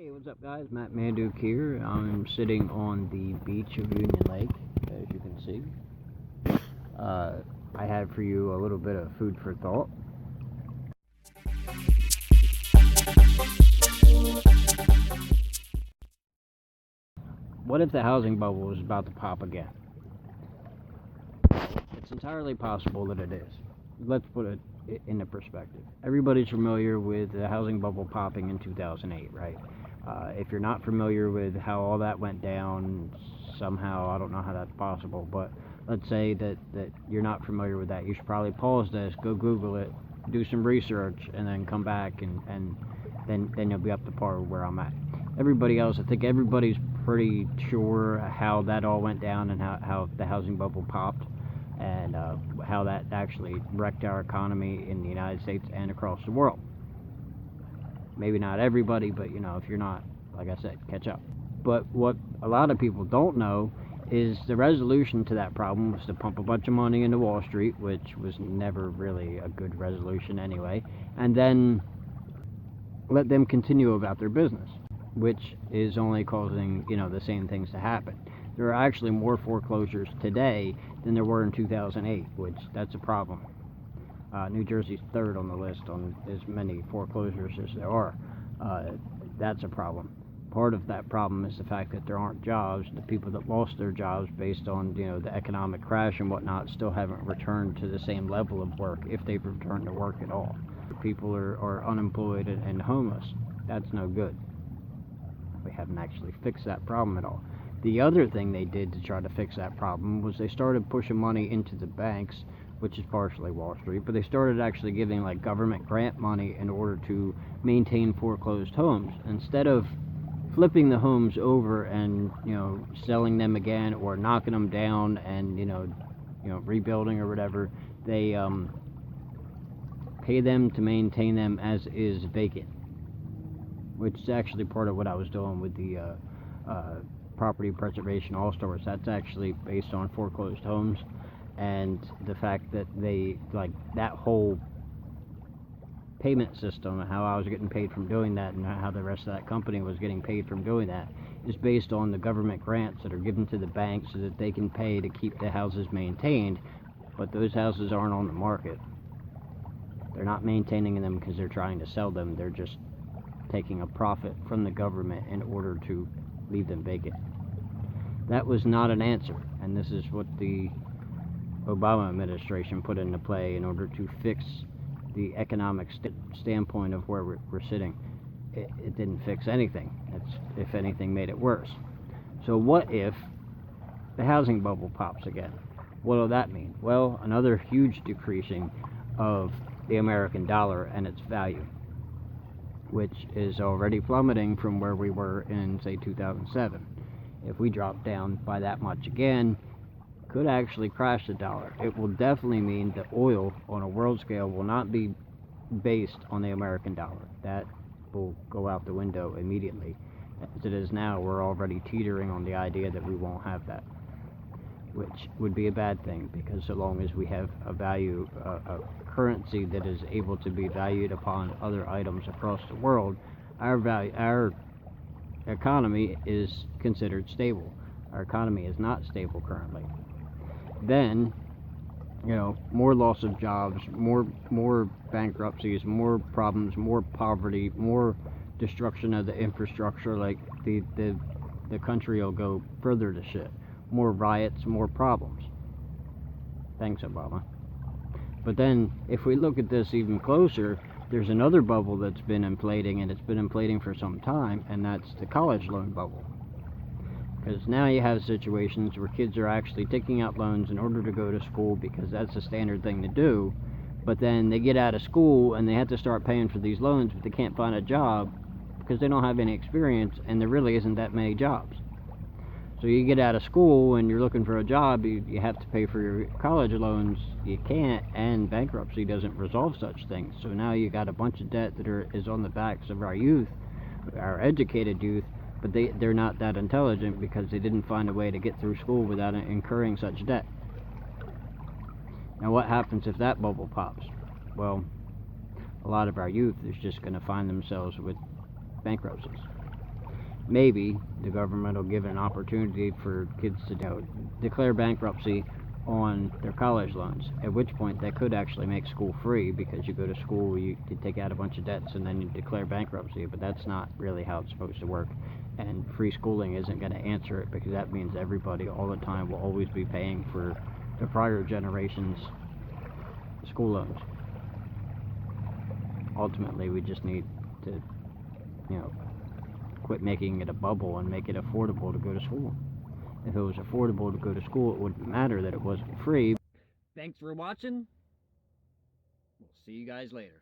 Hey, what's up guys? Matt Manduke here. I'm sitting on the beach of Union Lake, as you can see. I have for you a little bit of food for thought. What if the housing bubble is about to pop again? It's entirely possible that it is. Let's put it into perspective. Everybody's familiar with the housing bubble popping in 2008, right? If you're not familiar with how all that went down, somehow, I don't know how that's possible, but let's say that you're not familiar with that. You should probably pause this, go Google it, do some research, and then come back, and then you'll be up to par with where I'm at. Everybody else, I think everybody's pretty sure how that all went down and how the housing bubble popped, and how that actually wrecked our economy in the United States and across the world. Maybe not everybody, but if you're not, like I said, catch up. But what a lot of people don't know is the resolution to that problem was to pump a bunch of money into Wall Street, which was never really a good resolution anyway, and then let them continue about their business, which is only causing the same things to happen. There are actually more foreclosures today than there were in 2008, which that's a problem. New Jersey's third on the list on as many foreclosures as there are. That's a problem. Part of that problem is the fact that there aren't jobs. The people that lost their jobs based on the economic crash and whatnot still haven't returned to the same level of work, if they've returned to work at all. People are unemployed and homeless. That's no good. We haven't actually fixed that problem at all. The other thing they did to try to fix that problem was they started pushing money into the banks, which is partially Wall Street, but they started actually giving like government grant money in order to maintain foreclosed homes. Instead of flipping the homes over and selling them again or knocking them down and rebuilding or whatever, they pay them to maintain them as is vacant, which is actually part of what I was doing with the Property Preservation All-Stars. That's actually based on foreclosed homes, and the fact that they that whole payment system, how I was getting paid from doing that and how the rest of that company was getting paid from doing that, is based on the government grants that are given to the banks so that they can pay to keep the houses maintained. But those houses aren't on the market. They're not maintaining them because they're trying to sell them. They're just taking a profit from the government in order to leave them vacant. That was not an answer, and this is what the Obama administration put into play in order to fix the economic standpoint of where we're sitting. It didn't fix anything. It's, if anything, made it worse. So what if the housing bubble pops again? What will that mean? Well, another huge decreasing of the American dollar and its value, which is already plummeting from where we were in, say, 2007. If we drop down by that much again, could actually crash the dollar. It will definitely mean that oil on a world scale will not be based on the American dollar. That will go out the window immediately. As it is now, we're already teetering on the idea that we won't have that, which would be a bad thing, because so long as we have a value, a currency that is able to be valued upon other items across the world, our economy is considered stable. Our economy is not stable currently. Then, more loss of jobs, more bankruptcies, more problems, more poverty, more destruction of the infrastructure. Like the country will go further to shit. More riots, more problems. Thanks, Obama. But then, if we look at this even closer, there's another bubble that's been inflating, and it's been inflating for some time, and that's the college loan bubble. Because now you have situations where kids are actually taking out loans in order to go to school because that's the standard thing to do, but then they get out of school and they have to start paying for these loans, but they can't find a job because they don't have any experience, and there really isn't that many jobs. So you get out of school and you're looking for a job, you have to pay for your college loans. You can't, and bankruptcy doesn't resolve such things. So now you got a bunch of debt that is on the backs of our youth, our educated youth, but they're not that intelligent because they didn't find a way to get through school without incurring such debt. Now what happens if that bubble pops? Well, a lot of our youth is just going to find themselves with bankruptcies. maybe the government will give an opportunity for kids to declare bankruptcy on their college loans, at which point they could actually make school free, because you go to school, you take out a bunch of debts, and then you declare bankruptcy. But that's not really how it's supposed to work, and free schooling isn't going to answer it, because that means everybody all the time will always be paying for the prior generation's school loans. Ultimately, we just need to, quit making it a bubble and make it affordable to go to school. If it was affordable to go to school, it wouldn't matter that it wasn't free. Thanks for watching. We'll see you guys later.